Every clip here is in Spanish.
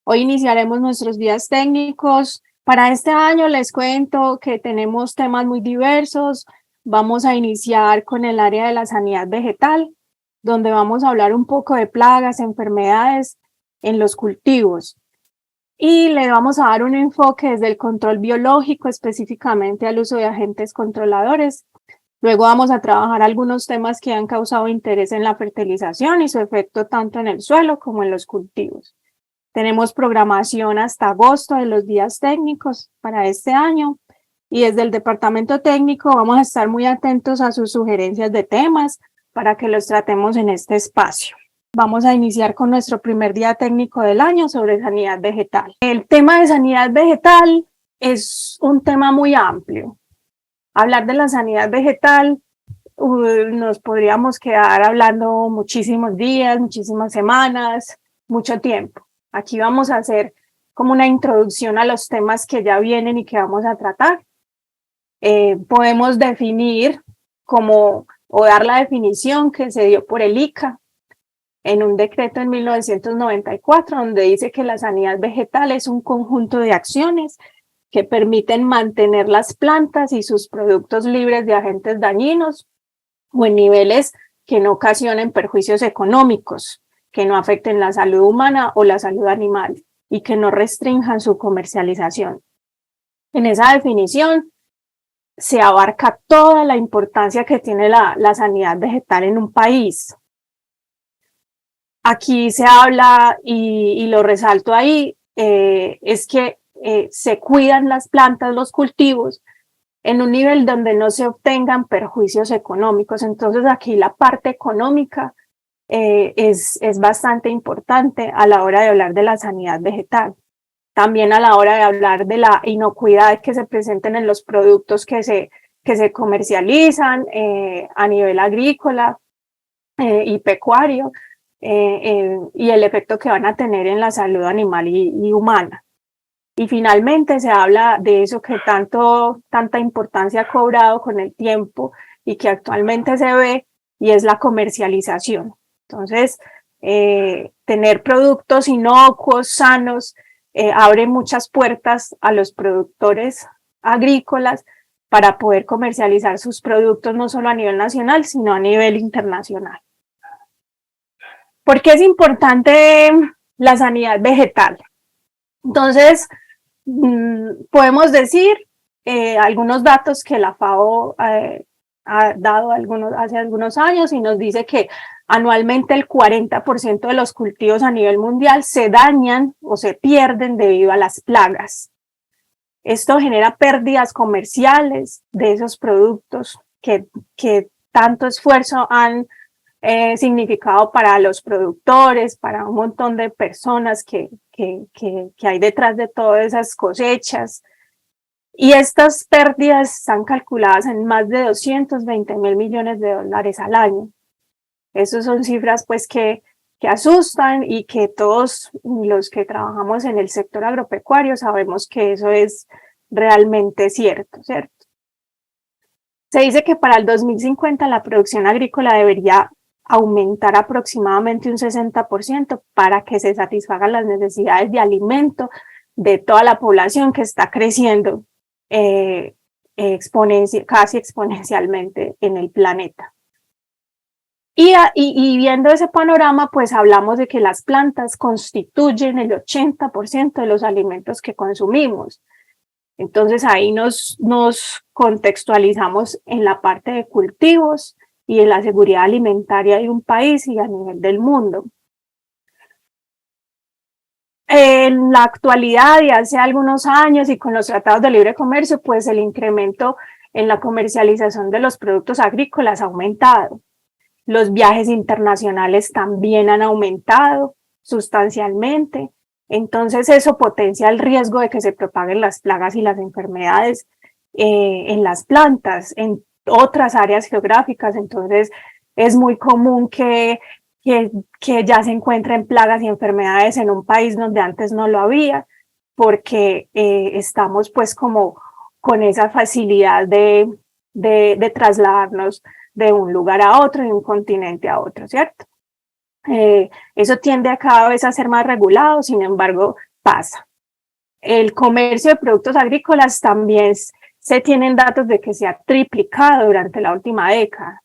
Hoy iniciaremos nuestros días técnicos. Para este año les cuento que tenemos temas muy diversos. Vamos a iniciar con el área de la sanidad vegetal, donde vamos a hablar un poco de plagas, enfermedades en los cultivos. Y le vamos a dar un enfoque desde el control biológico, específicamente al uso de agentes controladores. Luego vamos a trabajar algunos temas que han causado interés en la fertilización y su efecto tanto en el suelo como en los cultivos. Tenemos programación hasta agosto de los días técnicos para este año y desde el departamento técnico vamos a estar muy atentos a sus sugerencias de temas para que los tratemos en este espacio. Vamos a iniciar con nuestro primer día técnico del año sobre sanidad vegetal. El tema de sanidad vegetal es un tema muy amplio. Hablar de la sanidad vegetal nos podríamos quedar hablando muchísimos días, muchísimas semanas, mucho tiempo. Aquí vamos a hacer como una introducción a los temas que ya vienen y que vamos a tratar. Podemos definir o dar la definición que se dio por el ICA en un decreto en 1994, donde dice que la sanidad vegetal es un conjunto de acciones que permiten mantener las plantas y sus productos libres de agentes dañinos o en niveles que no ocasionen perjuicios económicos, que no afecten la salud humana o la salud animal y que no restrinjan su comercialización. En esa definición se abarca toda la importancia que tiene la sanidad vegetal en un país. Aquí se habla, y lo resalto ahí, es que se cuidan las plantas, los cultivos, en un nivel donde no se obtengan perjuicios económicos. Entonces aquí la parte económica es bastante importante a la hora de hablar de la sanidad vegetal. También a la hora de hablar de la inocuidad que se presenten en los productos que se comercializan a nivel agrícola y pecuario, y el efecto que van a tener en la salud animal y humana. Y finalmente se habla de eso que tanta importancia ha cobrado con el tiempo y que actualmente se ve, y es la comercialización. Entonces, tener productos inocuos, sanos, abre muchas puertas a los productores agrícolas para poder comercializar sus productos no solo a nivel nacional, sino a nivel internacional. ¿Por qué es importante la sanidad vegetal? Entonces, podemos decir algunos datos que la FAO ha dado hace algunos años, y nos dice que anualmente el 40% de los cultivos a nivel mundial se dañan o se pierden debido a las plagas. Esto genera pérdidas comerciales de esos productos que tanto esfuerzo han significado para los productores, para un montón de personas que hay detrás de todas esas cosechas. Y estas pérdidas están calculadas en más de 220.000 millones de dólares al año. Esas son cifras pues que asustan, y que todos los que trabajamos en el sector agropecuario sabemos que eso es realmente cierto, ¿cierto? Se dice que para el 2050 la producción agrícola debería aumentar aproximadamente un 60% para que se satisfagan las necesidades de alimento de toda la población que está creciendo casi exponencialmente en el planeta. Y viendo ese panorama, pues hablamos de que las plantas constituyen el 80% de los alimentos que consumimos. Entonces ahí nos contextualizamos en la parte de cultivos y en la seguridad alimentaria de un país y a nivel del mundo. En la actualidad y hace algunos años, y con los tratados de libre comercio, pues el incremento en la comercialización de los productos agrícolas ha aumentado. Los viajes internacionales también han aumentado sustancialmente. Entonces eso potencia el riesgo de que se propaguen las plagas y las enfermedades en las plantas, en otras áreas geográficas. Entonces es muy común que ya se encuentren plagas y enfermedades en un país donde antes no lo había, porque estamos pues como con esa facilidad de trasladarnos de un lugar a otro, de un continente a otro, ¿cierto? Eso tiende a cada vez a ser más regulado. Sin embargo, pasa. El comercio de productos agrícolas también se tienen datos de que se ha triplicado durante la última década.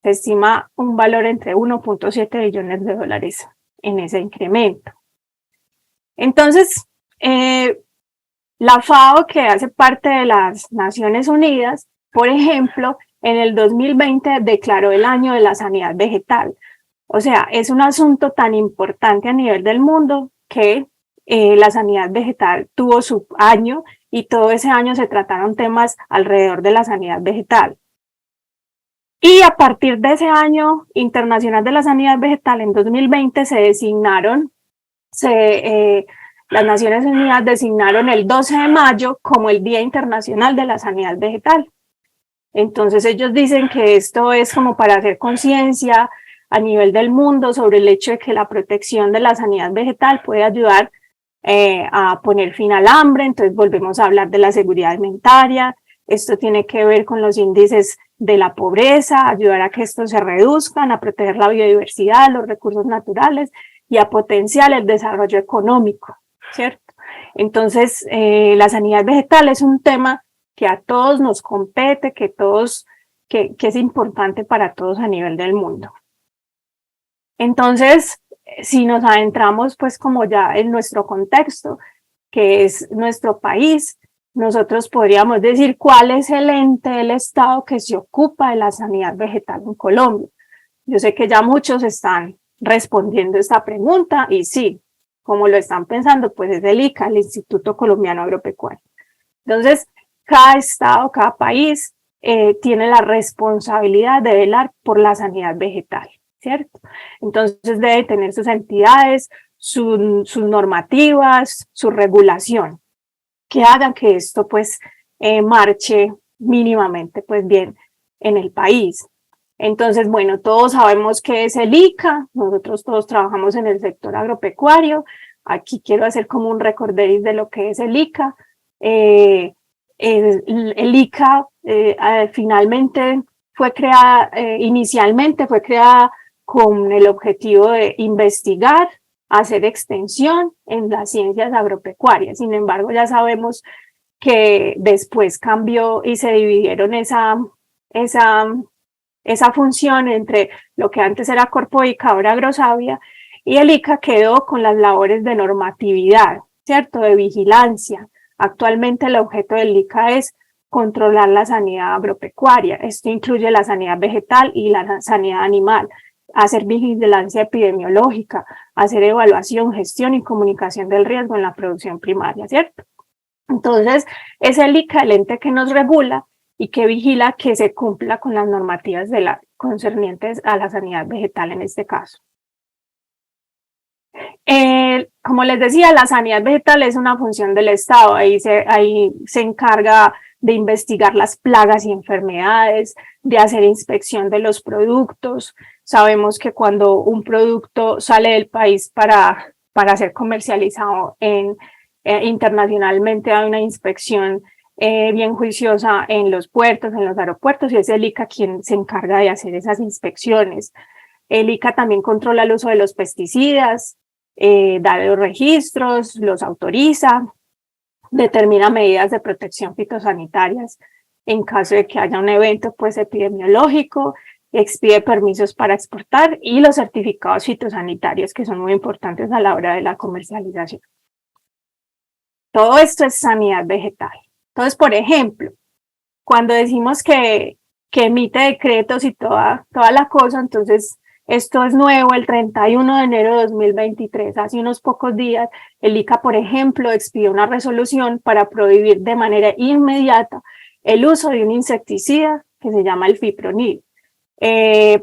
Se estima un valor entre 1.7 billones de dólares en ese incremento. Entonces, la FAO, que hace parte de las Naciones Unidas, por ejemplo, en el 2020 declaró el año de la sanidad vegetal. O sea, es un asunto tan importante a nivel del mundo que la sanidad vegetal tuvo su año y todo ese año se trataron temas alrededor de la sanidad vegetal. Y a partir de ese año internacional de la sanidad vegetal, en 2020 se designaron, las Naciones Unidas designaron el 12 de mayo como el Día Internacional de la Sanidad Vegetal. Entonces ellos dicen que esto es como para hacer conciencia a nivel del mundo sobre el hecho de que la protección de la sanidad vegetal puede ayudar a poner fin al hambre. Entonces volvemos a hablar de la seguridad alimentaria. Esto tiene que ver con los índices de la pobreza, ayudar a que estos se reduzcan, a proteger la biodiversidad, los recursos naturales y a potenciar el desarrollo económico, ¿cierto? Entonces, la sanidad vegetal es un tema que a todos nos compete, que es importante para todos a nivel del mundo. Entonces, si nos adentramos pues como ya en nuestro contexto, que es nuestro país, nosotros podríamos decir cuál es el ente del Estado que se ocupa de la sanidad vegetal en Colombia. Yo sé que ya muchos están respondiendo esta pregunta y sí, como lo están pensando, pues es el ICA, el Instituto Colombiano Agropecuario. Entonces, cada estado, cada país tiene la responsabilidad de velar por la sanidad vegetal, ¿cierto? Entonces debe tener sus entidades, sus normativas, su regulación, que hagan que esto pues marche mínimamente pues bien en el país. Entonces, bueno, todos sabemos qué es el ICA, nosotros todos trabajamos en el sector agropecuario. Aquí quiero hacer como un recorderis de lo que es el ICA. El ICA finalmente fue creada, inicialmente fue creada con el objetivo de investigar, hacer extensión en las ciencias agropecuarias. Sin embargo, ya sabemos que después cambió y se dividieron esa función entre lo que antes era Corpo ICA, ahora Agrosavia, y el ICA quedó con las labores de normatividad, ¿cierto? De vigilancia. Actualmente el objeto del ICA es controlar la sanidad agropecuaria. Esto incluye la sanidad vegetal y la sanidad animal, hacer vigilancia epidemiológica, hacer evaluación, gestión y comunicación del riesgo en la producción primaria, ¿cierto? Entonces, es el ICA el ente que nos regula y que vigila que se cumpla con las normativas concernientes a la sanidad vegetal en este caso. Como les decía, la sanidad vegetal es una función del Estado, ahí se encarga de investigar las plagas y enfermedades, de hacer inspección de los productos. Sabemos que cuando un producto sale del país para ser comercializado internacionalmente hay una inspección bien juiciosa en los puertos, en los aeropuertos, y es el ICA quien se encarga de hacer esas inspecciones. El ICA también controla el uso de los pesticidas, da los registros, los autoriza, determina medidas de protección fitosanitarias en caso de que haya un evento pues epidemiológico, expide permisos para exportar y los certificados fitosanitarios que son muy importantes a la hora de la comercialización. Todo esto es sanidad vegetal. Entonces, por ejemplo, cuando decimos que emite decretos y toda la cosa, entonces esto es nuevo, el 31 de enero de 2023, hace unos pocos días, el ICA, por ejemplo, expidió una resolución para prohibir de manera inmediata el uso de un insecticida que se llama el fipronil,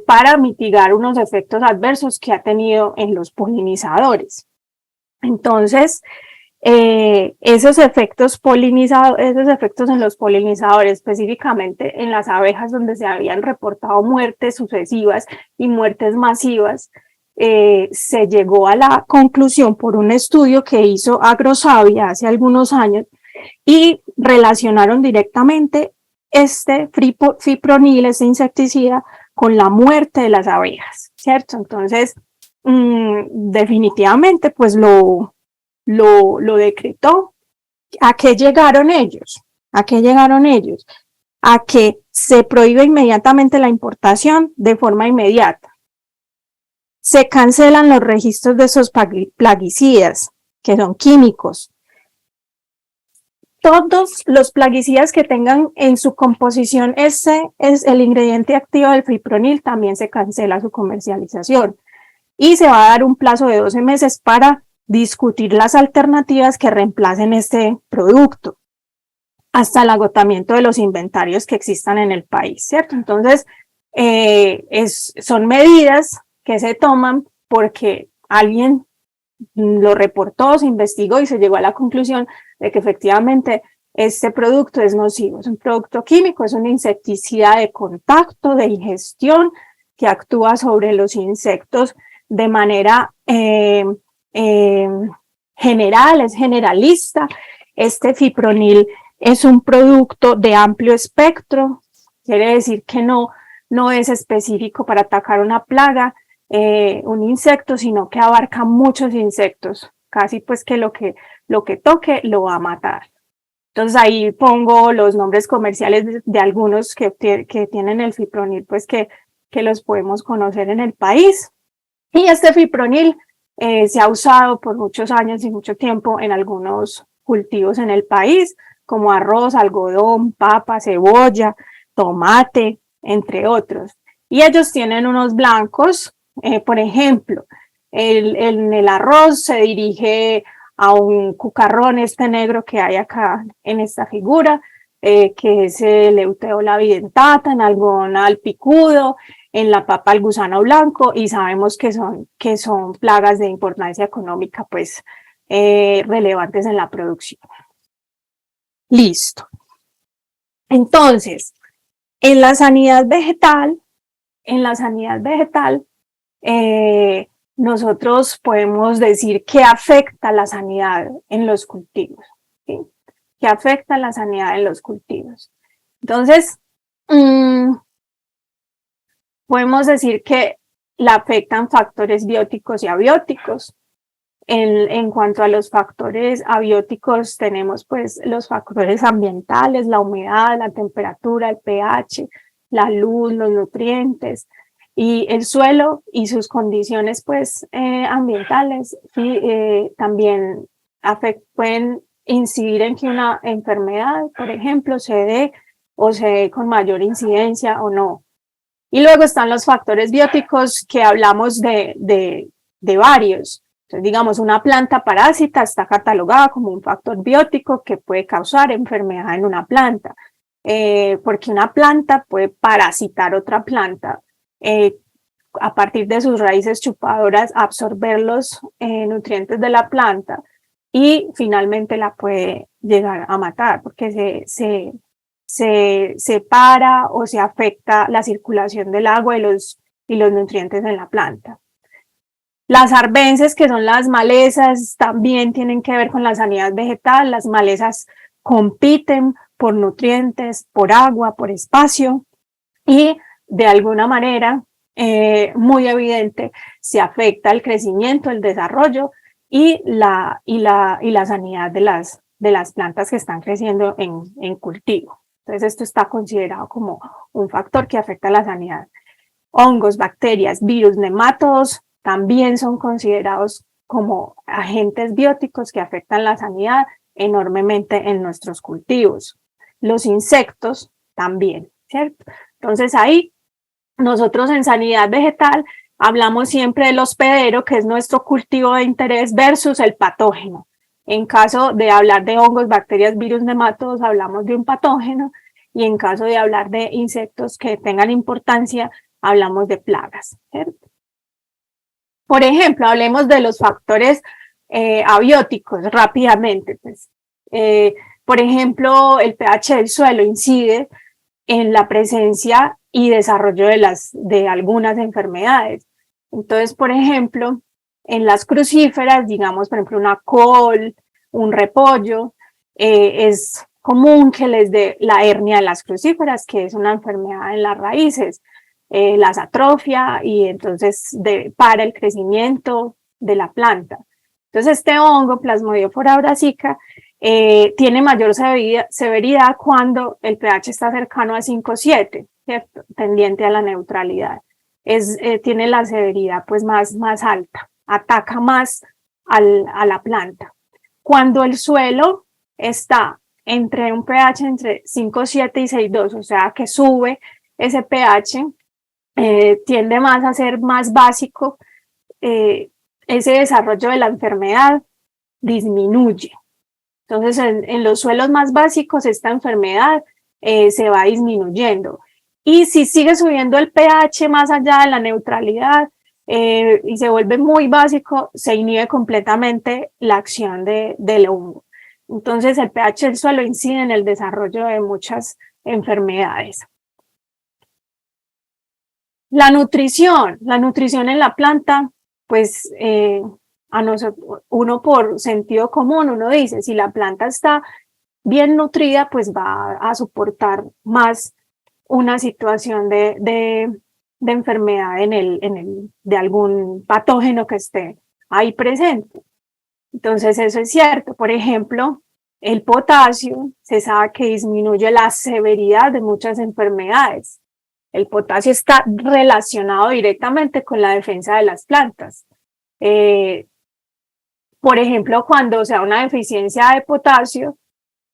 para mitigar unos efectos adversos que ha tenido en los polinizadores. Entonces, esos efectos en los polinizadores, específicamente en las abejas donde se habían reportado muertes sucesivas y muertes masivas, se llegó a la conclusión por un estudio que hizo Agrosavia hace algunos años y relacionaron directamente este fipronil, este insecticida, con la muerte de las abejas, ¿cierto? Entonces, definitivamente, pues lo lo decretó. ¿A qué llegaron ellos? ¿A qué llegaron ellos? A que se prohíbe inmediatamente la importación de forma inmediata. Se cancelan los registros de esos plaguicidas, que son químicos. Todos los plaguicidas que tengan en su composición ese es el ingrediente activo del fipronil, también se cancela su comercialización. Y se va a dar un plazo de 12 meses para discutir las alternativas que reemplacen este producto hasta el agotamiento de los inventarios que existan en el país, ¿cierto? Entonces, son medidas que se toman porque alguien lo reportó, se investigó y se llegó a la conclusión de que efectivamente este producto es nocivo, es un producto químico, es un insecticida de contacto, de ingestión, que actúa sobre los insectos de manera general, es generalista. Este fipronil es un producto de amplio espectro, quiere decir que no es específico para atacar una plaga, un insecto, sino que abarca muchos insectos, casi pues que lo que toque lo va a matar. Entonces ahí pongo los nombres comerciales de algunos que tienen el fipronil, pues que los podemos conocer en el país. Y este fipronil se ha usado por muchos años y mucho tiempo en algunos cultivos en el país, como arroz, algodón, papa, cebolla, tomate, entre otros. Y ellos tienen unos blancos, por ejemplo, en el arroz se dirige a un cucarrón este negro que hay acá en esta figura, que es el Euteola dentata, en algodón al picudo, en la papa el gusano blanco, y sabemos que son plagas de importancia económica, pues, relevantes en la producción. Listo. Entonces, en la sanidad vegetal, nosotros podemos decir que afecta la sanidad en los cultivos, ¿sí? Que afecta la sanidad en los cultivos. Entonces, podemos decir que la afectan factores bióticos y abióticos. En cuanto a los factores abióticos, tenemos pues los factores ambientales, la humedad, la temperatura, el pH, la luz, los nutrientes, y el suelo y sus condiciones pues ambientales también pueden incidir en que una enfermedad, por ejemplo, se dé con mayor incidencia o no. Y luego están los factores bióticos, que hablamos de varios. Entonces, digamos, una planta parásita está catalogada como un factor biótico que puede causar enfermedad en una planta, porque una planta puede parasitar otra planta, a partir de sus raíces chupadoras, absorber los nutrientes de la planta y finalmente la puede llegar a matar, porque se separa o se afecta la circulación del agua y los nutrientes en la planta. Las arbences, que son las malezas, también tienen que ver con la sanidad vegetal. Las malezas compiten por nutrientes, por agua, por espacio, y de alguna manera muy evidente se afecta el crecimiento, el desarrollo y la sanidad de las plantas que están creciendo en cultivo. Entonces esto está considerado como un factor que afecta la sanidad. Hongos, bacterias, virus, nematodos también son considerados como agentes bióticos que afectan la sanidad enormemente en nuestros cultivos. Los insectos también, ¿cierto? Entonces ahí nosotros en sanidad vegetal hablamos siempre del hospedero, que es nuestro cultivo de interés, versus el patógeno. En caso de hablar de hongos, bacterias, virus, nematodos, hablamos de un patógeno, y en caso de hablar de insectos que tengan importancia, hablamos de plagas, ¿cierto? Por ejemplo, hablemos de los factores abióticos rápidamente. Pues. Por ejemplo, el pH del suelo incide en la presencia y desarrollo de algunas enfermedades. Entonces, por ejemplo, en las crucíferas, digamos, por ejemplo, una col, un repollo, es común que les dé la hernia de las crucíferas, que es una enfermedad en las raíces. Las atrofia y entonces para el crecimiento de la planta. Entonces este hongo, Plasmodiopora brassica, tiene mayor severidad cuando el pH está cercano a 5,7, ¿cierto? Tendiente a la neutralidad. Tiene la severidad pues más alta, ataca más a la planta. Cuando el suelo está entre un pH entre 5,7 y 6,2, o sea que sube ese pH, tiende más a ser más básico, ese desarrollo de la enfermedad disminuye. Entonces, en los suelos más básicos, esta enfermedad se va disminuyendo. Y si sigue subiendo el pH más allá de la neutralidad y se vuelve muy básico, se inhibe completamente la acción del hongo. Entonces, el pH del suelo incide en el desarrollo de muchas enfermedades. La nutrición en la planta, pues a nosotros, uno por sentido común, uno dice, si la planta está bien nutrida, pues va a soportar más una situación de enfermedad de algún patógeno que esté ahí presente. Entonces eso es cierto. Por ejemplo, el potasio se sabe que disminuye la severidad de muchas enfermedades. El potasio está relacionado directamente con la defensa de las plantas. Por ejemplo, cuando se da una deficiencia de potasio,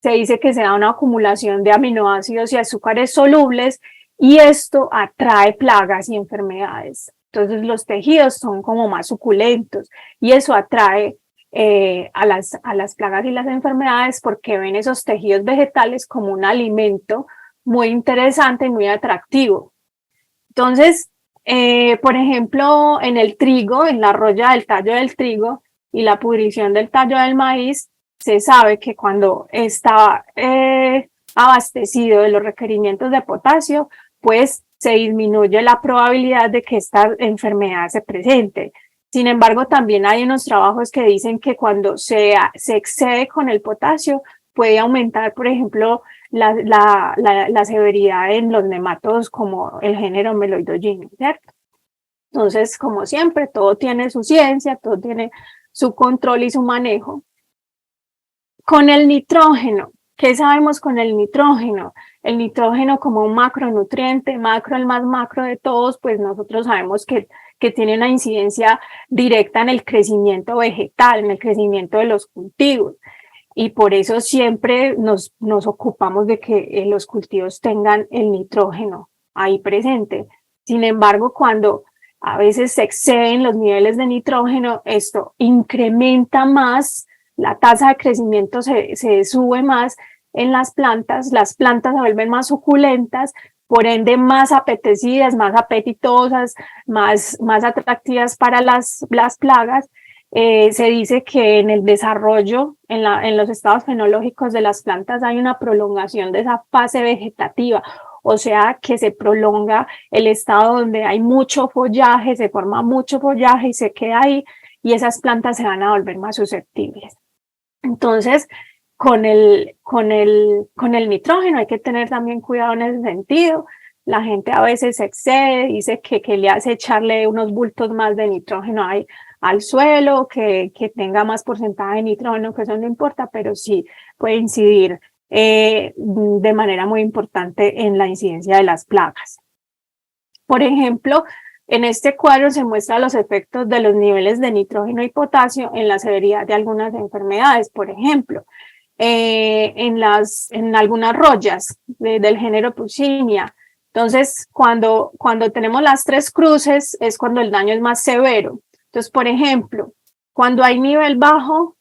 se dice que se da una acumulación de aminoácidos y azúcares solubles y esto atrae plagas y enfermedades. Entonces los tejidos son como más suculentos y eso atrae a las plagas y las enfermedades porque ven esos tejidos vegetales como un alimento muy interesante y muy atractivo. Entonces, por ejemplo, en el trigo, en la roya del tallo del trigo y la pudrición del tallo del maíz, se sabe que cuando está abastecido de los requerimientos de potasio, pues se disminuye la probabilidad de que esta enfermedad se presente. Sin embargo, también hay unos trabajos que dicen que cuando se excede con el potasio, puede aumentar, por ejemplo, la severidad en los nematodos como el género Meloidogyne, ¿cierto? Entonces, como siempre, todo tiene su ciencia, todo tiene su control y su manejo. Con el nitrógeno, ¿qué sabemos con el nitrógeno? El nitrógeno como un macronutriente, macro, el más macro de todos, pues nosotros sabemos que tiene una incidencia directa en el crecimiento vegetal, en el crecimiento de los cultivos. Y por eso siempre nos ocupamos de que los cultivos tengan el nitrógeno ahí presente. Sin embargo, cuando a veces se exceden los niveles de nitrógeno, esto incrementa más, la tasa de crecimiento se sube más en las plantas se vuelven más suculentas, por ende más apetecidas, más apetitosas, más atractivas para las plagas. Se dice que en el desarrollo, en los estados fenológicos de las plantas hay una prolongación de esa fase vegetativa, o sea que se prolonga el estado donde hay mucho follaje, se forma mucho follaje y se queda ahí y esas plantas se van a volver más susceptibles. Entonces, con el nitrógeno hay que tener también cuidado en ese sentido. La gente a veces se excede, dice que le hace echarle unos bultos más de nitrógeno ahí al suelo, que tenga más porcentaje de nitrógeno, que eso no importa, pero sí puede incidir de manera muy importante en la incidencia de las plagas. Por ejemplo, en este cuadro se muestran los efectos de los niveles de nitrógeno y potasio en la severidad de algunas enfermedades. Por ejemplo, en algunas rollas del género Puccinia. Entonces, cuando tenemos las tres cruces es cuando el daño es más severo. Entonces, por ejemplo, cuando hay nivel bajo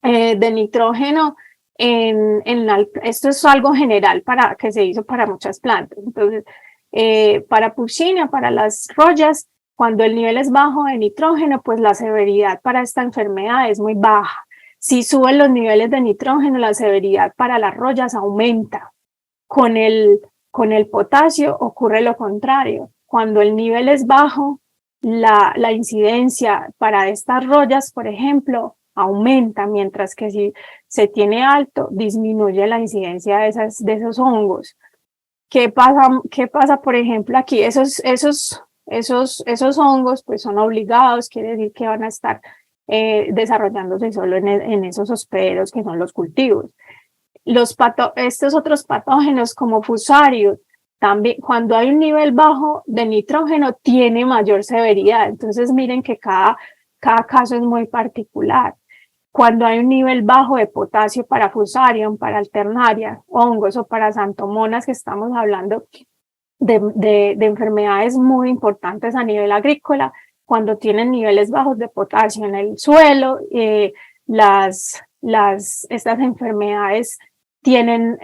de nitrógeno, esto es algo general que se hizo para muchas plantas. Entonces, para Puccinia, para las rollas, cuando el nivel es bajo de nitrógeno, pues la severidad para esta enfermedad es muy baja. Si suben los niveles de nitrógeno, la severidad para las rollas aumenta. Con el potasio ocurre lo contrario. Cuando el nivel es bajo, la incidencia para estas rollas, por ejemplo, aumenta, mientras que si se tiene alto, disminuye la incidencia de esos hongos. ¿Qué pasa, por ejemplo, aquí? Esos hongos pues son obligados, quiere decir que van a estar desarrollándose solo en esos hospederos que son los cultivos. Estos otros patógenos como fusarios, también cuando hay un nivel bajo de nitrógeno tiene mayor severidad. Entonces miren que cada caso es muy particular. Cuando hay un nivel bajo de potasio para fusarium, para alternaria, hongos o para xanthomonas, que estamos hablando de enfermedades muy importantes a nivel agrícola, cuando tienen niveles bajos de potasio en el suelo, estas enfermedades tienen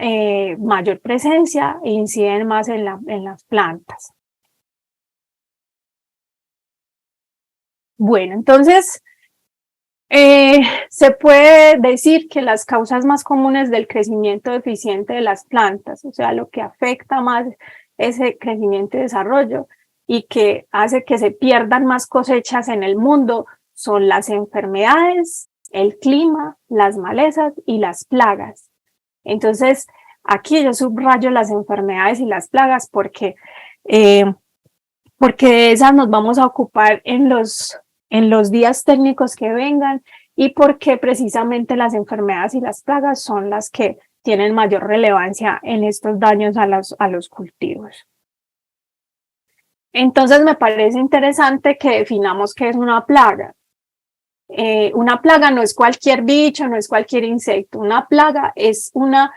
mayor presencia e inciden más en las plantas. Bueno, entonces se puede decir que las causas más comunes del crecimiento deficiente de las plantas, o sea, lo que afecta más ese crecimiento y desarrollo y que hace que se pierdan más cosechas en el mundo, son las enfermedades, el clima, las malezas y las plagas. Entonces, aquí yo subrayo las enfermedades y las plagas porque de esas nos vamos a ocupar en los días técnicos que vengan y porque precisamente las enfermedades y las plagas son las que tienen mayor relevancia en estos daños a los cultivos. Entonces me parece interesante que definamos qué es una plaga. Una plaga no es cualquier bicho, no es cualquier insecto. Una plaga es una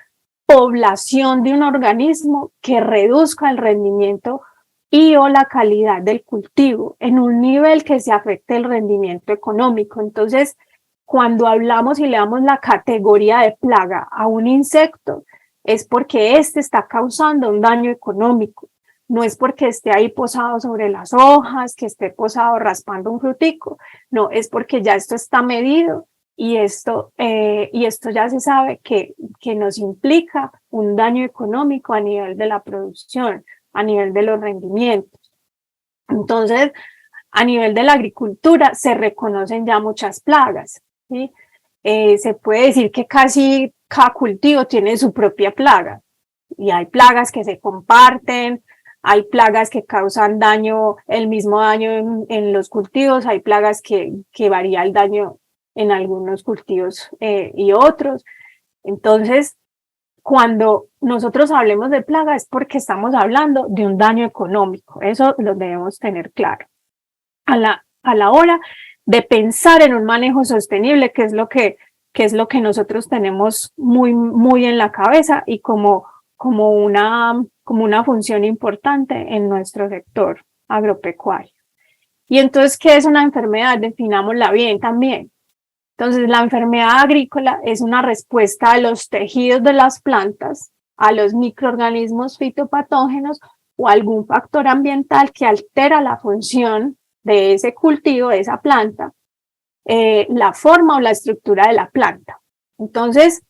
población de un organismo que reduzca el rendimiento y o la calidad del cultivo en un nivel que se afecte el rendimiento económico. Entonces, cuando hablamos y le damos la categoría de plaga a un insecto, es porque éste está causando un daño económico. No es porque esté ahí posado sobre las hojas, que esté posado raspando un frutico. No, es porque ya esto está medido y esto ya se sabe que nos implica un daño económico a nivel de la producción, a nivel de los rendimientos. Entonces, a nivel de la agricultura se reconocen ya muchas plagas, ¿sí? Se puede decir que casi cada cultivo tiene su propia plaga y hay plagas que se comparten, hay plagas que causan daño, el mismo daño en los cultivos, hay plagas que varía el daño en algunos cultivos y otros. Entonces, cuando nosotros hablemos de plaga es porque estamos hablando de un daño económico, eso lo debemos tener claro. A la hora de pensar en un manejo sostenible, que es lo que nosotros tenemos muy en la cabeza y como una función importante en nuestro sector agropecuario. Y entonces, ¿qué es una enfermedad? Definámosla bien también. Entonces, la enfermedad agrícola es una respuesta de los tejidos de las plantas a los microorganismos fitopatógenos o algún factor ambiental que altera la función de ese cultivo, de esa planta, la forma o la estructura de la planta. Entonces,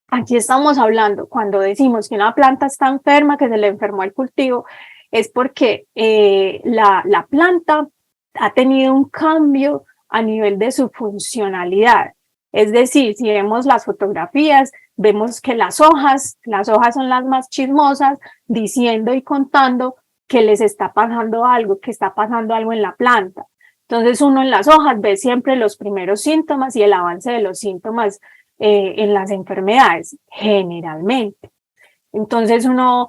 aquí estamos hablando, cuando decimos que una planta está enferma, que se le enfermó el cultivo, es porque la planta ha tenido un cambio a nivel de su funcionalidad. Es decir, si vemos las fotografías, vemos que las hojas son las más chismosas, diciendo y contando que les está pasando algo, que está pasando algo en la planta. Entonces uno en las hojas ve siempre los primeros síntomas y el avance de los síntomas en las enfermedades, generalmente. Entonces uno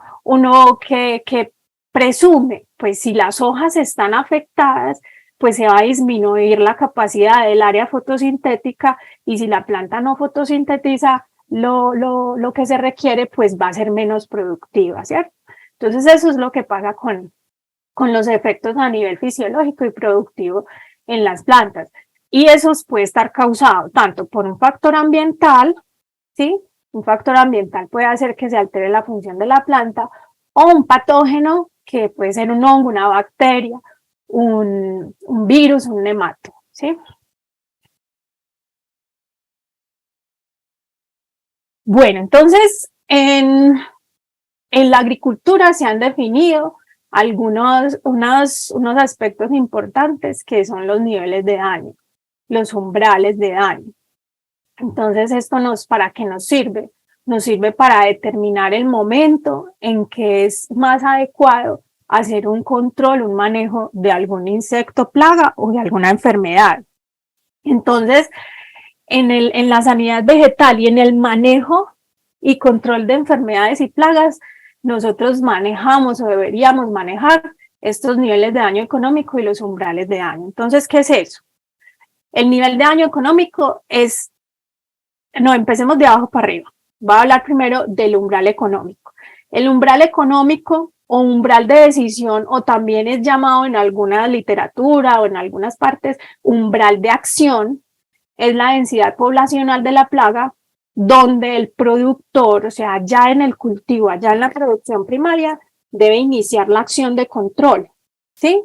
que presume, pues si las hojas están afectadas, pues se va a disminuir la capacidad del área fotosintética y si la planta no fotosintetiza lo que se requiere, pues va a ser menos productiva, ¿cierto? Entonces eso es lo que pasa con los efectos a nivel fisiológico y productivo en las plantas. Y eso puede estar causado tanto por un factor ambiental, ¿sí? Un factor ambiental puede hacer que se altere la función de la planta o un patógeno que puede ser un hongo, una bacteria, un virus, un nemato, ¿sí? Bueno, entonces en la agricultura se han definido unos aspectos importantes que son los niveles de daño, los umbrales de daño. Entonces, ¿para qué nos sirve? Nos sirve para determinar el momento en que es más adecuado hacer un control, un manejo de algún insecto plaga o de alguna enfermedad. Entonces, en la sanidad vegetal y en el manejo y control de enfermedades y plagas, nosotros manejamos o deberíamos manejar estos niveles de daño económico y los umbrales de daño. Entonces, ¿qué es eso? El nivel de daño económico es, no, empecemos de abajo para arriba. Voy a hablar primero del umbral económico. El umbral económico o umbral de decisión, o también es llamado en alguna literatura o en algunas partes umbral de acción, es la densidad poblacional de la plaga, donde el productor, o sea, ya en el cultivo, allá en la producción primaria, debe iniciar la acción de control, ¿sí?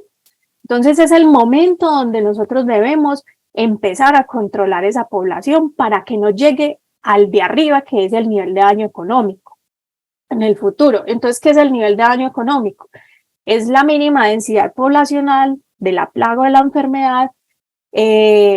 Entonces es el momento donde nosotros debemos empezar a controlar esa población para que no llegue al de arriba, que es el nivel de daño económico en el futuro. Entonces, ¿qué es el nivel de daño económico? Es la mínima densidad poblacional de la plaga o de la enfermedad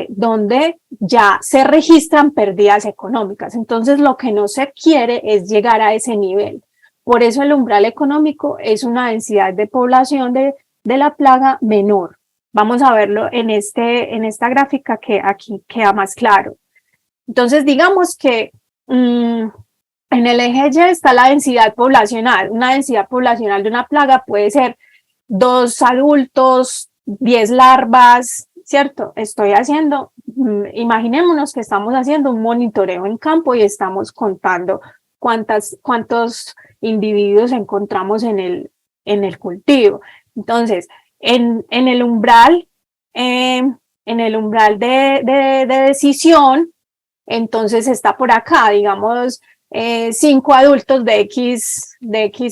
donde ya se registran pérdidas económicas. Entonces, lo que no se quiere es llegar a ese nivel. Por eso el umbral económico es una densidad de población de la plaga menor. Vamos a verlo en esta gráfica que aquí queda más claro. Entonces, digamos que en el eje Y está la densidad poblacional. Una densidad poblacional de una plaga puede ser 2 adultos, 10 larvas, ¿cierto? Imaginémonos que estamos haciendo un monitoreo en campo y estamos contando cuántos individuos encontramos en el cultivo. Entonces, en el umbral, en el umbral de decisión, entonces está por acá, digamos, 5 adultos de X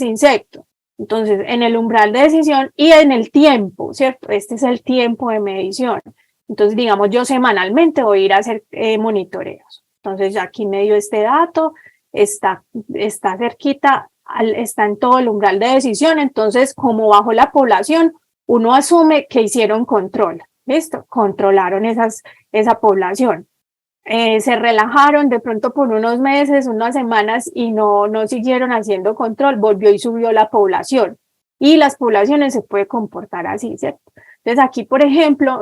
insecto. Entonces, en el umbral de decisión y en el tiempo, ¿cierto? Este es el tiempo de medición. Entonces, digamos, yo semanalmente voy a ir a hacer monitoreos. Entonces, ya aquí me dio este dato, está cerquita, está en todo el umbral de decisión. Entonces, como bajó la población, uno asume que hicieron control. ¿Listo? Controlaron esa población. Se relajaron de pronto por unos meses, unas semanas y no siguieron haciendo control, volvió y subió la población. Y las poblaciones se pueden comportar así, ¿cierto? Entonces aquí, por ejemplo,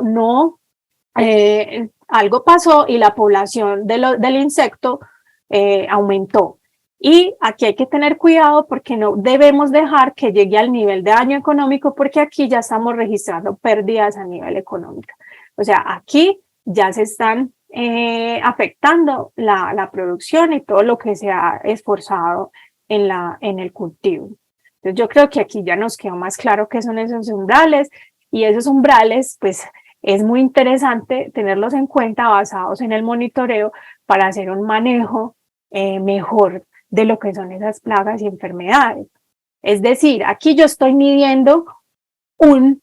algo pasó y la población del insecto aumentó. Y aquí hay que tener cuidado porque no debemos dejar que llegue al nivel de daño económico porque aquí ya estamos registrando pérdidas a nivel económico. O sea, aquí ya se están afectando la producción y todo lo que se ha esforzado en el cultivo. Entonces yo creo que aquí ya nos quedó más claro qué son esos umbrales y esos umbrales pues es muy interesante tenerlos en cuenta basados en el monitoreo para hacer un manejo mejor de lo que son esas plagas y enfermedades. Es decir, aquí yo estoy midiendo un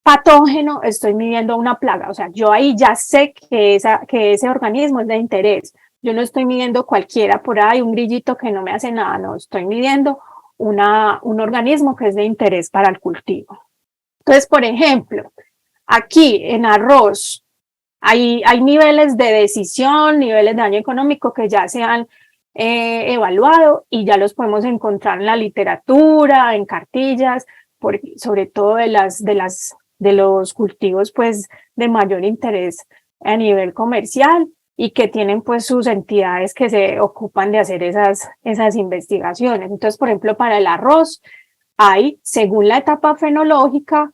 patógeno, estoy midiendo una plaga. O sea, yo ahí ya sé que ese organismo es de interés. Yo no estoy midiendo cualquiera por ahí, un grillito que no me hace nada, no, estoy midiendo un organismo que es de interés para el cultivo. Entonces, por ejemplo, aquí en arroz hay niveles de decisión, niveles de daño económico que ya se han evaluado y ya los podemos encontrar en la literatura, en cartillas, sobre todo de los cultivos pues de mayor interés a nivel comercial y que tienen pues sus entidades que se ocupan de hacer esas investigaciones. Entonces, por ejemplo, para el arroz hay, según la etapa fenológica,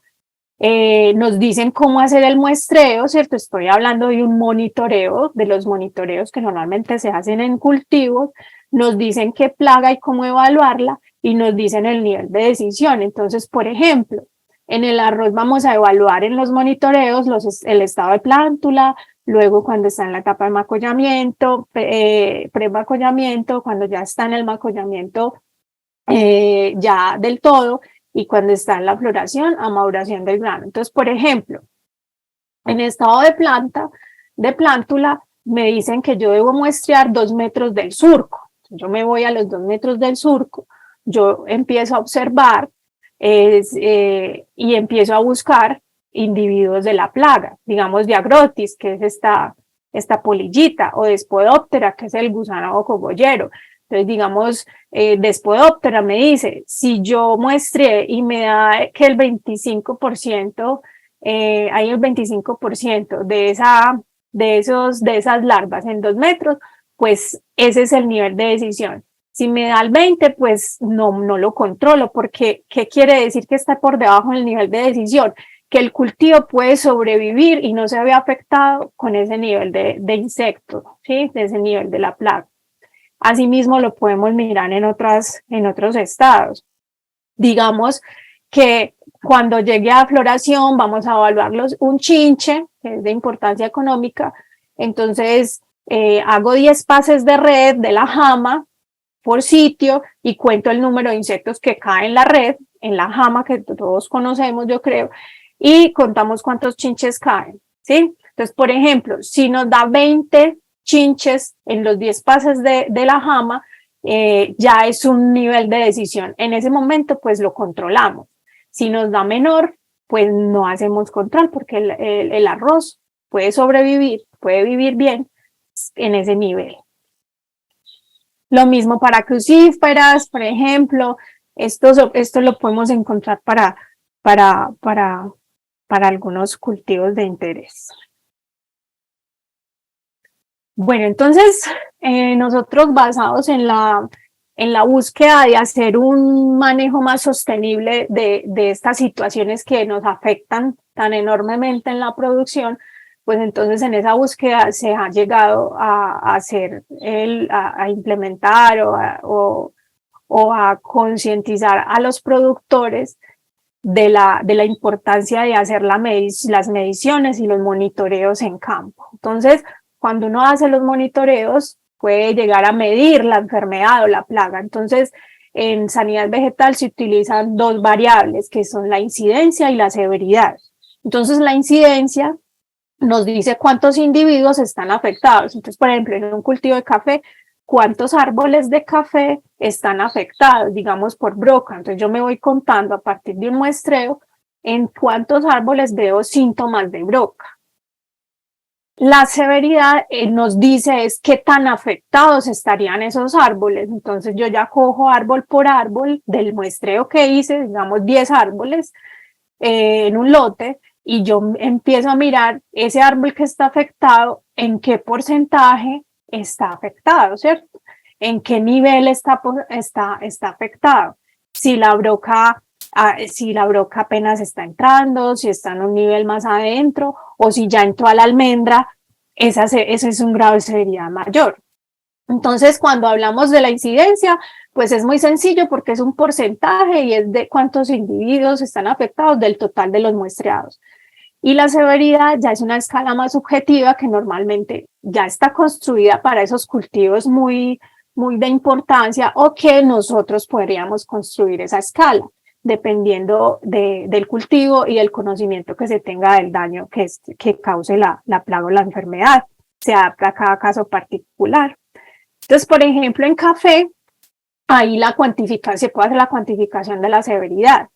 nos dicen cómo hacer el muestreo, ¿cierto? Estoy hablando de un monitoreo, de los monitoreos que normalmente se hacen en cultivos, nos dicen qué plaga y cómo evaluarla y nos dicen el nivel de decisión. Entonces, por ejemplo, en el arroz vamos a evaluar en los monitoreos el estado de plántula, luego cuando está en la etapa de macollamiento, pre-macollamiento, cuando ya está en el macollamiento ya del todo, y cuando está en la floración a maduración del grano. Entonces, por ejemplo, en estado de plántula, me dicen que yo debo muestrear 2 metros del surco. Yo me voy a los 2 metros del surco, yo empiezo a observar y empiezo a buscar individuos de la plaga, digamos Diagrotis, que es esta polillita, o Despodóptera, que es el gusano cogollero. Entonces, digamos, Despodóptera me dice, si yo muestré y me da que el 25%, hay el 25% de esas larvas en 2 metros, pues ese es el nivel de decisión. Si me da el 20, pues no lo controlo, porque ¿qué quiere decir que está por debajo del nivel de decisión? Que el cultivo puede sobrevivir y no se ve afectado con ese nivel de insectos, ¿sí? De ese nivel de la plaga. Asimismo, lo podemos mirar en otros estados. Digamos que cuando llegue a floración vamos a evaluarlos un chinche, que es de importancia económica, entonces hago 10 pases de red de la jama por sitio y cuento el número de insectos que caen en la red, en la jama que todos conocemos, yo creo, y contamos cuántos chinches caen, ¿sí? Entonces, por ejemplo, si nos da 20 chinches en los 10 pases de la jama, ya es un nivel de decisión. En ese momento, pues lo controlamos. Si nos da menor, pues no hacemos control porque el arroz puede sobrevivir, puede vivir bien en ese nivel. Lo mismo para crucíferas, por ejemplo, esto lo podemos encontrar para, para, para algunos cultivos de interés. Bueno, entonces nosotros basados en la búsqueda de hacer un manejo más sostenible de estas situaciones que nos afectan tan enormemente en la producción, pues entonces en esa búsqueda se ha llegado a hacer, a implementar o a concientizar a los productores de la importancia de hacer las mediciones y los monitoreos en campo. Entonces, cuando uno hace los monitoreos, puede llegar a medir la enfermedad o la plaga. Entonces, en sanidad vegetal se utilizan dos variables, que son la incidencia y la severidad. Entonces, la incidencia nos dice cuántos individuos están afectados. Entonces, por ejemplo, en un cultivo de café, cuántos árboles de café están afectados, digamos, por broca. Entonces, yo me voy contando a partir de un muestreo en cuántos árboles veo síntomas de broca. La severidad nos dice es qué tan afectados estarían esos árboles. Entonces, yo ya cojo árbol por árbol del muestreo que hice, digamos 10 árboles en un lote, y yo empiezo a mirar ese árbol que está afectado, en qué porcentaje está afectado, ¿cierto? En qué nivel está afectado. Si la broca apenas está entrando, si está en un nivel más adentro, o si ya entró a la almendra, ese es un grado de severidad mayor. Entonces, cuando hablamos de la incidencia, pues es muy sencillo porque es un porcentaje y es de cuántos individuos están afectados del total de los muestreados. Y la severidad ya es una escala más subjetiva que normalmente ya está construida para esos cultivos muy de importancia, o que nosotros podríamos construir esa escala, dependiendo del cultivo y del conocimiento que se tenga del daño que cause la plaga o la enfermedad. Se adapta a cada caso particular. Entonces, por ejemplo, en café, ahí se puede hacer la cuantificación de la severidad.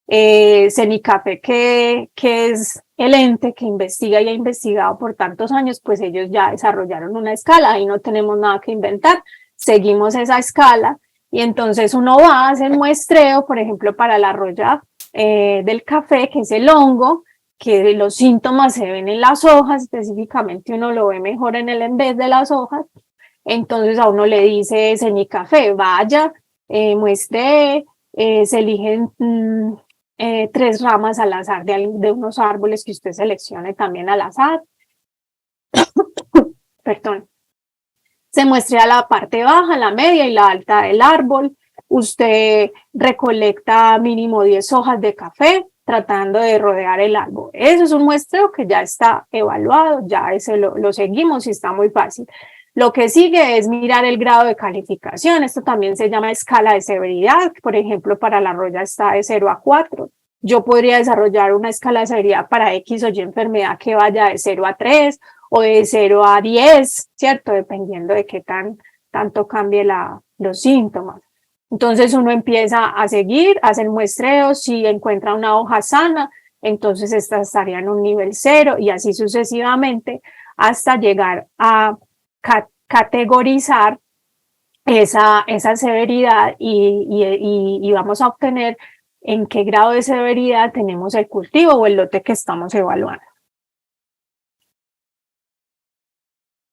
Cenicafé, que es el ente que investiga y ha investigado por tantos años, pues ellos ya desarrollaron una escala, ahí no tenemos nada que inventar, seguimos esa escala y entonces uno va a hacer muestreo, por ejemplo, para la roya del café, que es el hongo, que los síntomas se ven en las hojas, específicamente uno lo ve mejor en el en vez de las hojas. Entonces a uno le dice Cenicafé, vaya, muestre, se eligen 3 ramas al azar de unos árboles que usted seleccione también al azar. Perdón. Se muestra la parte baja, la media y la alta del árbol. Usted recolecta mínimo 10 hojas de café tratando de rodear el árbol. Eso es un muestreo que ya está evaluado, ya ese lo seguimos y está muy fácil. Lo que sigue es mirar el grado de calificación. Esto también se llama escala de severidad. Por ejemplo, para la roya está de 0 a 4. Yo podría desarrollar una escala de severidad para X o Y enfermedad que vaya de 0 a 3 o de 0 a 10, ¿cierto? Dependiendo de qué tanto cambie los síntomas. Entonces uno empieza a seguir, a hacer muestreos. Si encuentra una hoja sana, entonces esta estaría en un nivel 0 y así sucesivamente hasta llegar a categorizar esa severidad y vamos a obtener en qué grado de severidad tenemos el cultivo o el lote que estamos evaluando.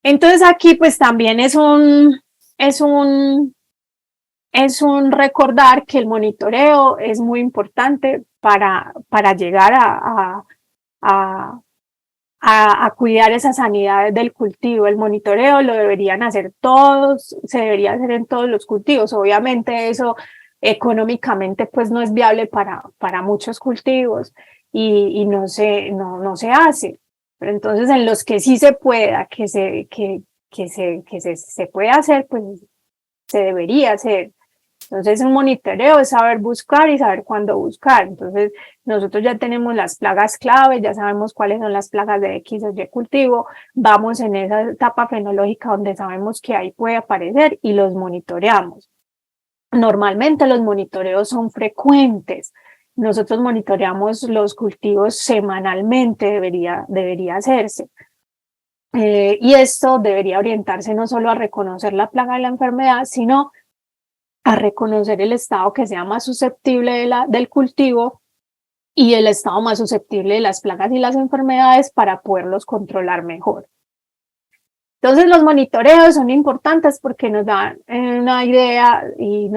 Entonces aquí pues también es un, es un recordar que el monitoreo es muy importante para llegar a, a cuidar esa sanidad del cultivo. El monitoreo lo deberían hacer todos, se debería hacer en todos los cultivos. Obviamente eso económicamente pues no es viable para muchos cultivos y no se hace. Pero entonces en los que sí se pueda, se puede hacer, pues se debería hacer. Entonces, un monitoreo es saber buscar y saber cuándo buscar. Entonces, nosotros ya tenemos las plagas clave, ya sabemos cuáles son las plagas de X o Y cultivo, vamos en esa etapa fenológica donde sabemos que ahí puede aparecer y los monitoreamos. Normalmente los monitoreos son frecuentes. Nosotros monitoreamos los cultivos semanalmente, debería hacerse. Y esto debería orientarse no solo a reconocer la plaga de la enfermedad, sino a reconocer el estado que sea más susceptible del cultivo y el estado más susceptible de las plagas y las enfermedades para poderlos controlar mejor. Entonces los monitoreos son importantes porque nos dan una idea y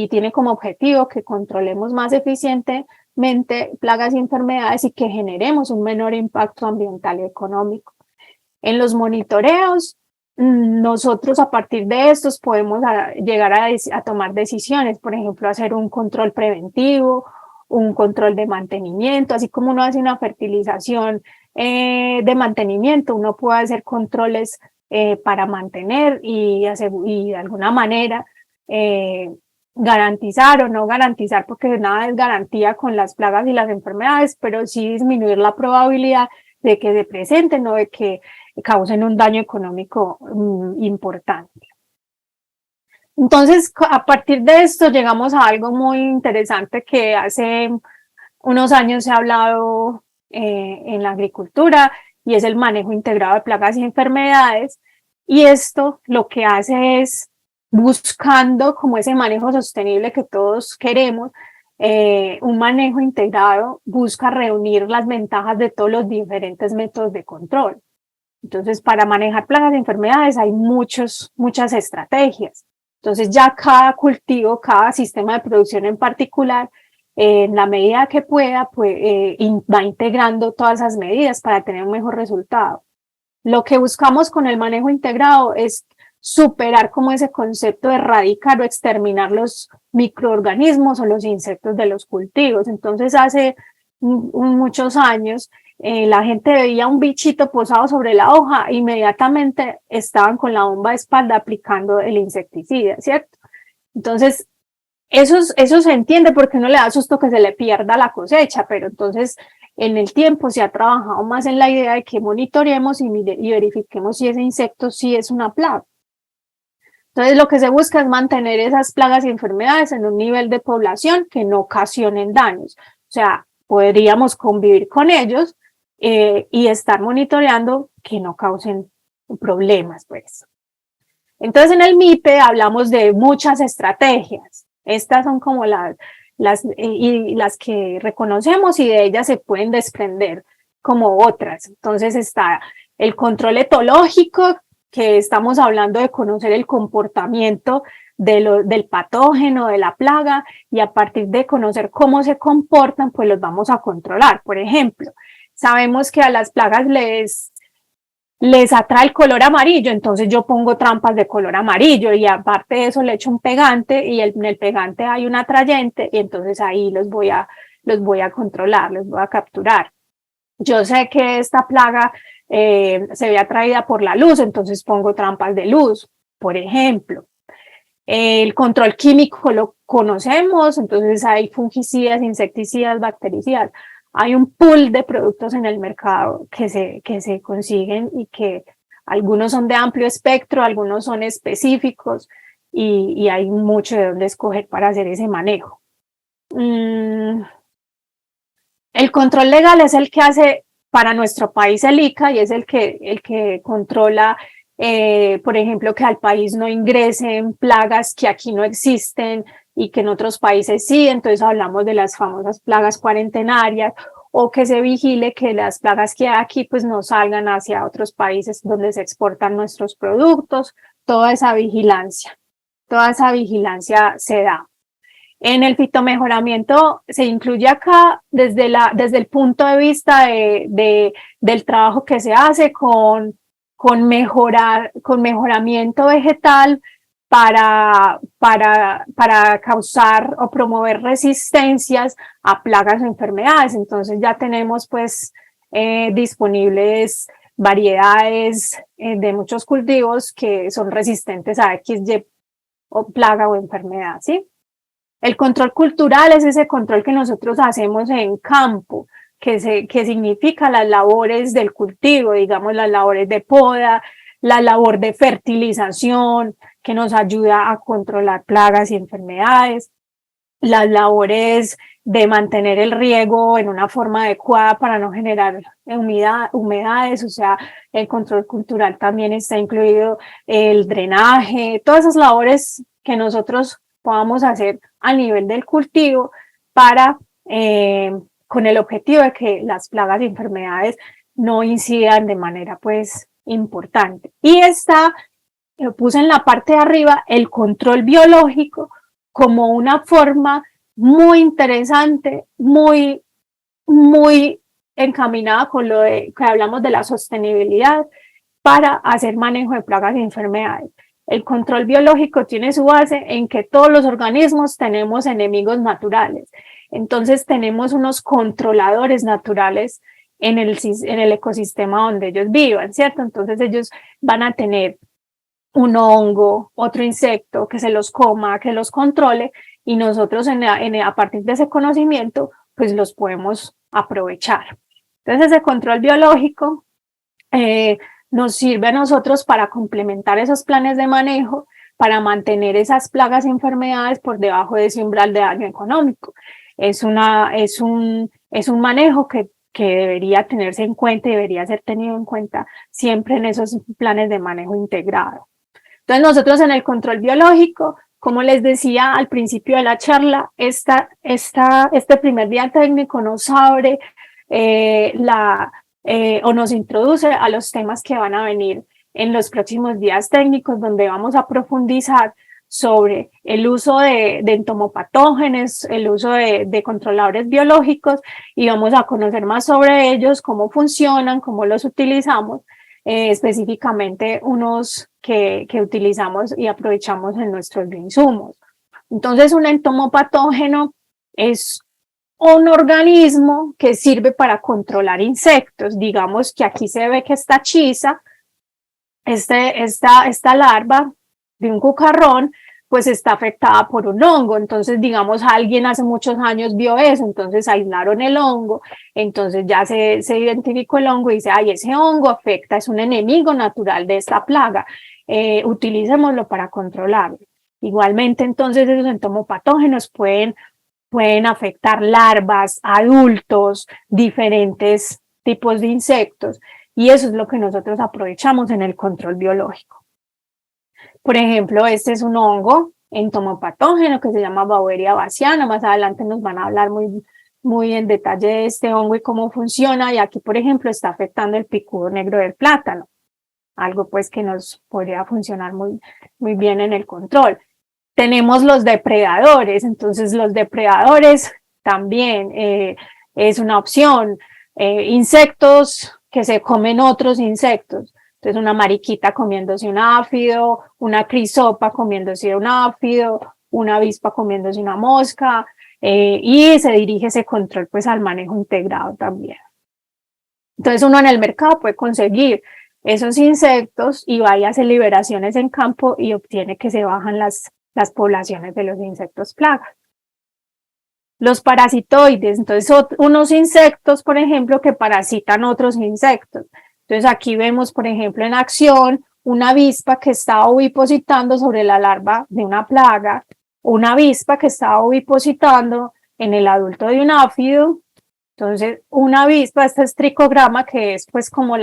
tiene como objetivo que controlemos más eficientemente plagas y enfermedades y que generemos un menor impacto ambiental y económico. En los monitoreos, nosotros a partir de estos podemos llegar a tomar decisiones, por ejemplo, hacer un control preventivo, un control de mantenimiento, así como uno hace una fertilización de mantenimiento, uno puede hacer controles para mantener y de alguna manera garantizar o no garantizar, porque nada es garantía con las plagas y las enfermedades, pero sí disminuir la probabilidad de que se presenten o de que causen un daño económico importante. Entonces, a partir de esto llegamos a algo muy interesante que hace unos años se ha hablado en la agricultura y es el manejo integrado de plagas y enfermedades. Y esto lo que hace es buscando como ese manejo sostenible que todos queremos, un manejo integrado busca reunir las ventajas de todos los diferentes métodos de control. Entonces, para manejar plagas y enfermedades hay muchas estrategias. Entonces, ya cada cultivo, cada sistema de producción en particular, en la medida que pueda, pues, va integrando todas esas medidas para tener un mejor resultado. Lo que buscamos con el manejo integrado es superar como ese concepto de erradicar o exterminar los microorganismos o los insectos de los cultivos. Entonces, hace muchos años, la gente veía un bichito posado sobre la hoja, inmediatamente estaban con la bomba de espalda aplicando el insecticida, ¿cierto? Entonces, eso se entiende porque no le da susto que se le pierda la cosecha, pero entonces en el tiempo se ha trabajado más en la idea de que monitoreemos y verifiquemos si ese insecto sí es una plaga. Entonces lo que se busca es mantener esas plagas y enfermedades en un nivel de población que no ocasionen daños. O sea, podríamos convivir con ellos y estar monitoreando que no causen problemas, pues. Entonces en el MIPE hablamos de muchas estrategias. Estas son como las que reconocemos y de ellas se pueden desprender como otras. Entonces está el control etológico, que estamos hablando de conocer el comportamiento del patógeno, de la plaga, y a partir de conocer cómo se comportan, pues los vamos a controlar. Por ejemplo, sabemos que a las plagas les atrae el color amarillo, entonces yo pongo trampas de color amarillo y aparte de eso le echo un pegante y en el pegante hay un atrayente y entonces ahí los voy a controlar, los voy a capturar. Yo sé que esta plaga se ve atraída por la luz, entonces pongo trampas de luz, por ejemplo. El control químico lo conocemos, entonces hay fungicidas, insecticidas, bactericidas. Hay un pool de productos en el mercado que se consiguen y que algunos son de amplio espectro, algunos son específicos y hay mucho de dónde escoger para hacer ese manejo. El control legal es el que hace para nuestro país el ICA y es el que controla, por ejemplo, que al país no ingresen plagas que aquí no existen y que en otros países sí. Entonces hablamos de las famosas plagas cuarentenarias o que se vigile que las plagas que hay aquí pues no salgan hacia otros países donde se exportan nuestros productos. Toda esa vigilancia se da. En el fitomejoramiento se incluye acá desde el punto de vista del trabajo que se hace con mejoramiento vegetal para causar o promover resistencias a plagas o enfermedades. Entonces ya tenemos pues disponibles variedades de muchos cultivos que son resistentes a XY o plaga o enfermedad, ¿sí? El control cultural es ese control que nosotros hacemos en campo, que significa las labores del cultivo, digamos las labores de poda, la labor de fertilización, que nos ayuda a controlar plagas y enfermedades, las labores de mantener el riego en una forma adecuada para no generar humedades, o sea, el control cultural también está incluido el drenaje, todas esas labores que nosotros podamos hacer a nivel del cultivo para, con el objetivo de que las plagas y enfermedades no incidan de manera pues importante. Y lo puse en la parte de arriba, el control biológico como una forma muy interesante, muy encaminada con lo que hablamos de la sostenibilidad para hacer manejo de plagas y enfermedades. El control biológico tiene su base en que todos los organismos tenemos enemigos naturales. Entonces tenemos unos controladores naturales en el ecosistema donde ellos vivan, ¿cierto? Entonces ellos van a tener un hongo, otro insecto que se los coma, que los controle, y nosotros a partir de ese conocimiento, pues los podemos aprovechar. Entonces ese control biológico nos sirve a nosotros para complementar esos planes de manejo, para mantener esas plagas y enfermedades por debajo de ese umbral de daño económico. Es un manejo que debería tenerse en cuenta y debería ser tenido en cuenta siempre en esos planes de manejo integrado. Entonces nosotros en el control biológico, como les decía al principio de la charla, este primer día técnico nos abre o nos introduce a los temas que van a venir en los próximos días técnicos, donde vamos a profundizar sobre el uso de entomopatógenos, el uso de controladores biológicos, y vamos a conocer más sobre ellos, cómo funcionan, cómo los utilizamos, específicamente unos que utilizamos y aprovechamos en nuestros bioinsumos. Entonces, un entomopatógeno es un organismo que sirve para controlar insectos. Digamos que aquí se ve que esta chisa, esta larva de un cucarrón, pues está afectada por un hongo. Entonces, digamos, alguien hace muchos años vio eso, entonces aislaron el hongo, entonces ya se identificó el hongo y dice, ay, ese hongo afecta, es un enemigo natural de esta plaga, utilicémoslo para controlarlo. Igualmente, entonces, esos entomopatógenos pueden afectar larvas, adultos, diferentes tipos de insectos, y eso es lo que nosotros aprovechamos en el control biológico. Por ejemplo, este es un hongo entomopatógeno que se llama Beauveria bassiana. Más adelante nos van a hablar muy en detalle de este hongo y cómo funciona, y aquí, por ejemplo, está afectando el picudo negro del plátano, algo pues que nos podría funcionar muy bien en el control. Tenemos los depredadores, entonces los depredadores también es una opción, insectos que se comen otros insectos. Entonces, una mariquita comiéndose un áfido, una crisopa comiéndose un áfido, una avispa comiéndose una mosca, y se dirige ese control pues al manejo integrado también. Entonces, uno en el mercado puede conseguir esos insectos y vaya a hacer liberaciones en campo y obtiene que se bajan las poblaciones de los insectos plagas. Los parasitoides, entonces unos insectos, por ejemplo, que parasitan otros insectos. Entonces aquí vemos, por ejemplo, en acción una avispa que está ovipositando sobre la larva de una plaga, una avispa que está ovipositando en el adulto de un áfido. Entonces, una avispa, este es tricograma, que es pues como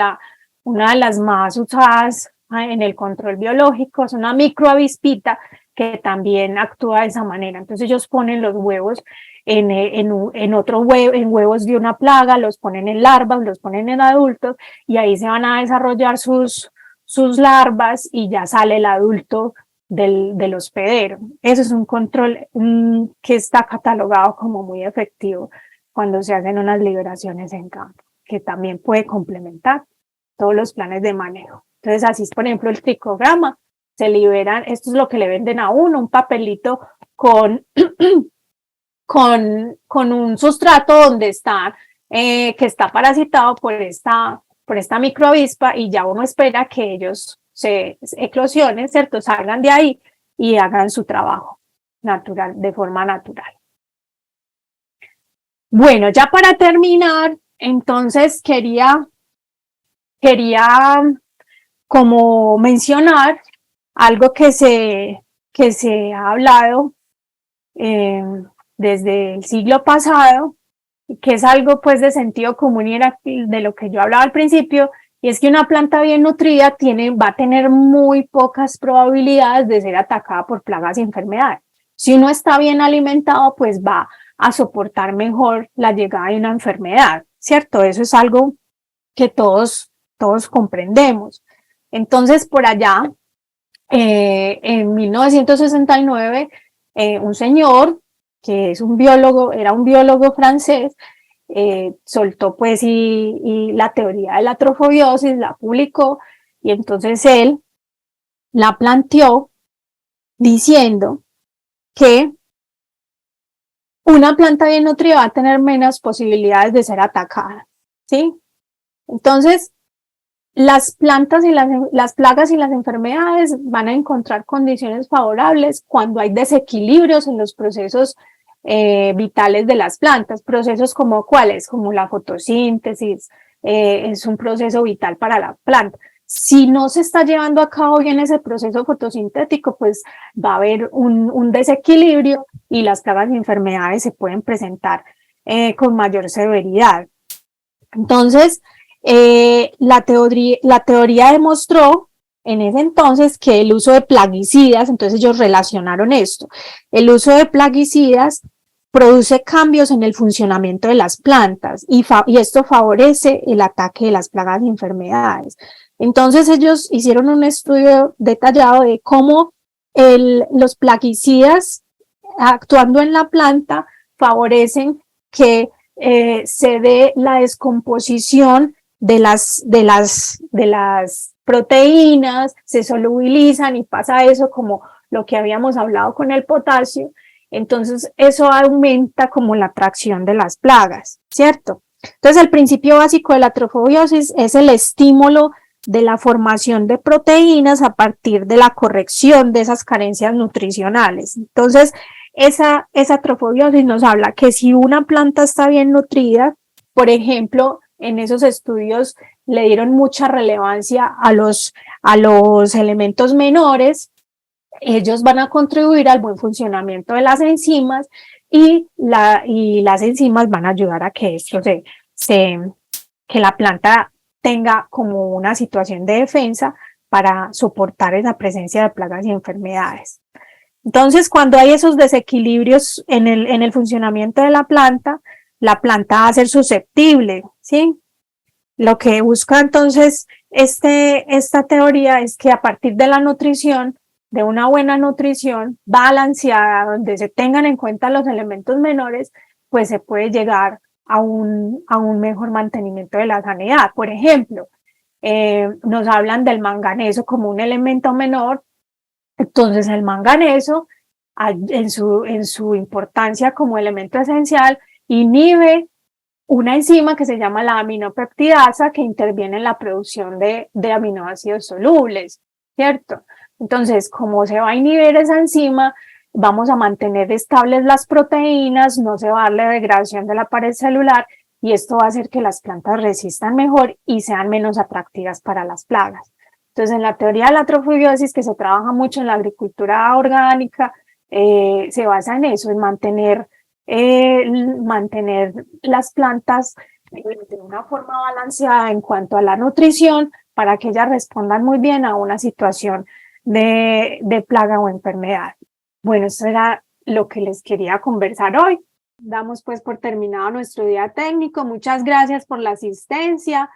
una de las más usadas en el control biológico, es una microavispita que también actúa de esa manera. Entonces ellos ponen los huevos en otro huevo, en huevos de una plaga, los ponen en larvas, los ponen en adultos, y ahí se van a desarrollar sus larvas y ya sale el adulto del hospedero. Eso es un control que está catalogado como muy efectivo cuando se hacen unas liberaciones en campo, que también puede complementar todos los planes de manejo. Entonces, así es, por ejemplo, el tricograma. Se liberan, esto es lo que le venden a uno, un papelito con, con un sustrato donde está, que está parasitado por esta microavispa, y ya uno espera que ellos se eclosionen, ¿cierto? Salgan de ahí y hagan su trabajo natural, de forma natural. Bueno, ya para terminar, entonces quería como mencionar algo que se ha hablado desde el siglo pasado, que es algo pues de sentido común y era de lo que yo hablaba al principio, y es que una planta bien nutrida va a tener muy pocas probabilidades de ser atacada por plagas y enfermedades. Si uno está bien alimentado, pues va a soportar mejor la llegada de una enfermedad, ¿cierto? Eso es algo que todos comprendemos. Entonces, por allá, en 1969, un señor que es un biólogo, era un biólogo francés, soltó pues y la teoría de la trofobiosis, la publicó, y entonces él la planteó diciendo que una planta bien nutrida va a tener menos posibilidades de ser atacada, ¿sí? Entonces, las plantas y las plagas y las enfermedades van a encontrar condiciones favorables cuando hay desequilibrios en los procesos vitales de las plantas, procesos como cuáles, como la fotosíntesis, es un proceso vital para la planta. Si no se está llevando a cabo bien ese proceso fotosintético, pues va a haber un desequilibrio y las plagas y enfermedades se pueden presentar con mayor severidad. Entonces, la teoría demostró en ese entonces que el uso de plaguicidas, entonces ellos relacionaron esto, el uso de plaguicidas produce cambios en el funcionamiento de las plantas y esto favorece el ataque de las plagas y enfermedades. Entonces ellos hicieron un estudio detallado de cómo los plaguicidas actuando en la planta favorecen que se dé la descomposición de las proteínas, se solubilizan y pasa eso como lo que habíamos hablado con el potasio. Entonces eso aumenta como la atracción de las plagas, ¿cierto? Entonces el principio básico de la trofobiosis es el estímulo de la formación de proteínas a partir de la corrección de esas carencias nutricionales. Entonces, esa trofobiosis nos habla que si una planta está bien nutrida, por ejemplo, en esos estudios le dieron mucha relevancia a los elementos menores, ellos van a contribuir al buen funcionamiento de las enzimas y las enzimas van a ayudar a que esto que la planta tenga como una situación de defensa para soportar esa presencia de plagas y enfermedades. Entonces, cuando hay esos desequilibrios en el funcionamiento de la planta va a ser susceptible, ¿sí? Lo que busca entonces esta teoría es que a partir de la nutrición, de una buena nutrición balanceada, donde se tengan en cuenta los elementos menores, pues se puede llegar a un mejor mantenimiento de la sanidad. Por ejemplo, nos hablan del manganeso como un elemento menor. Entonces el manganeso, en su importancia como elemento esencial, inhibe una enzima que se llama la aminopeptidasa, que interviene en la producción de aminoácidos solubles, ¿cierto? Entonces, como se va a inhibir esa enzima, vamos a mantener estables las proteínas, no se va a dar la degradación de la pared celular, y esto va a hacer que las plantas resistan mejor y sean menos atractivas para las plagas. Entonces, en la teoría de la trofobiosis, que se trabaja mucho en la agricultura orgánica, se basa en eso, en mantener las plantas de una forma balanceada en cuanto a la nutrición para que ellas respondan muy bien a una situación de plaga o enfermedad. Bueno, eso era lo que les quería conversar hoy. Damos pues por terminado nuestro día técnico. Muchas gracias por la asistencia.